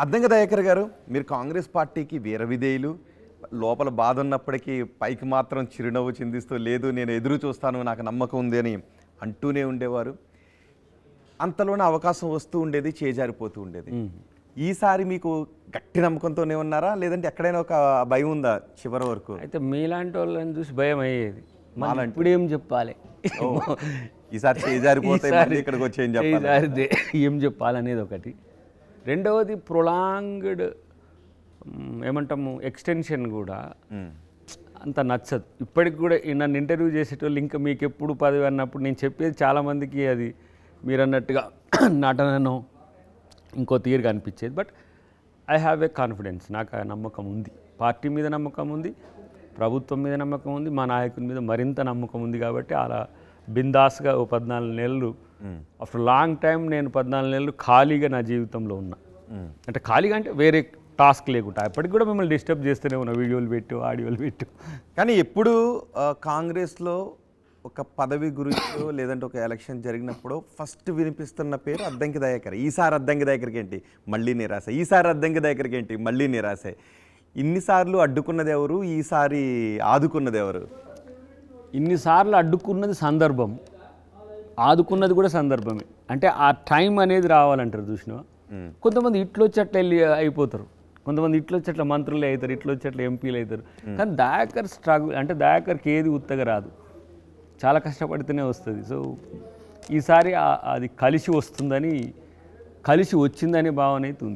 అద్దంకి దయాకర్ గారు, మీరు కాంగ్రెస్ పార్టీకి వీర విధేయులు. లోపల బాధ ఉన్నప్పటికీ పైకి మాత్రం చిరునవ్వు చిందిస్తూ లేదు నేను ఎదురు చూస్తాను, నాకు నమ్మకం ఉంది అని అంటూనే ఉండేవారు. అంతలోనే అవకాశం వస్తూ ఉండేది, చేజారిపోతూ ఉండేది. ఈసారి మీకు గట్టి నమ్మకంతోనే ఉన్నారా, లేదంటే ఎక్కడైనా ఒక భయం ఉందా చివరి వరకు? అయితే మీలాంటి వాళ్ళని చూసి భయం అయ్యేది. ఇప్పుడు ఏం చెప్పాలి, ఈసారి చేజారిపోతే మళ్ళీ ఇక్కడికి వచ్చి ఏం చెప్పాలి, ఏం చెప్పాలనేది ఒకటి. రెండవది ప్రొలాంగ్డ్ ఏమంటాము ఎక్స్టెన్షన్ కూడా అంత నచ్చదు. ఇప్పటికి కూడా నన్ను ఇంటర్వ్యూ చేసేటోళ్ళు ఇంకా మీకు ఎప్పుడు పదవి అన్నప్పుడు నేను చెప్పేది చాలామందికి అది మీరు అన్నట్టుగా నటనను ఇంకో తీరుగా అనిపించేది. But I have a confidence, నాకు ఆ నమ్మకం ఉంది. పార్టీ మీద నమ్మకం ఉంది, ప్రభుత్వం మీద నమ్మకం ఉంది, మా నాయకుని మీద మరింత నమ్మకం ఉంది. కాబట్టి అలా బిందాస్గా ఓ 14 నెలలు ఆఫ్టర్ లాంగ్ టైం నేను 14 నెలలు ఖాళీగా నా జీవితంలో ఉన్నా. అంటే ఖాళీగా అంటే వేరే టాస్క్ లేకుండా ఎప్పటికి కూడా మిమ్మల్ని డిస్టర్బ్ చేస్తూనే ఉన్నా, వీడియోలు పెట్టు ఆడియోలు పెట్టు. కానీ ఎప్పుడు కాంగ్రెస్లో ఒక పదవి గురించి లేదంటే ఒక ఎలక్షన్ జరిగినప్పుడు ఫస్ట్ వినిపిస్తున్న పేరు అద్దంకి దయాకర్. ఈసారి అద్దంకి దయాకర్కి ఏంటి మళ్ళీ నిరాశ, ఈసారి అద్దంకి దయాకర్కి ఏంటి మళ్ళీ నిరాశ. ఇన్నిసార్లు అడ్డుకున్నది ఎవరు, ఈసారి ఆదుకున్నది ఎవరు? ఇన్నిసార్లు అడ్డుకున్నది సందర్భం, ఆదుకున్నది కూడా సందర్భమే. అంటే ఆ టైం అనేది రావాలంటారు చూసినా. కొంతమంది ఇట్లు వచ్చి అట్లా వెళ్ళి అయిపోతారు, కొంతమంది ఇట్లు వచ్చి అట్లా మంత్రులే అవుతారు, ఇట్లు వచ్చి అట్లా ఎంపీలు అవుతారు. కానీ దయాకర్ స్ట్రగుల్ అంటే దయాకర్కి ఏది ఉత్తగా రాదు, చాలా కష్టపడితేనే వస్తుంది. సో ఈసారి అది కలిసి వస్తుందని, కలిసి వచ్చిందనే భావన అయితే ఉంది.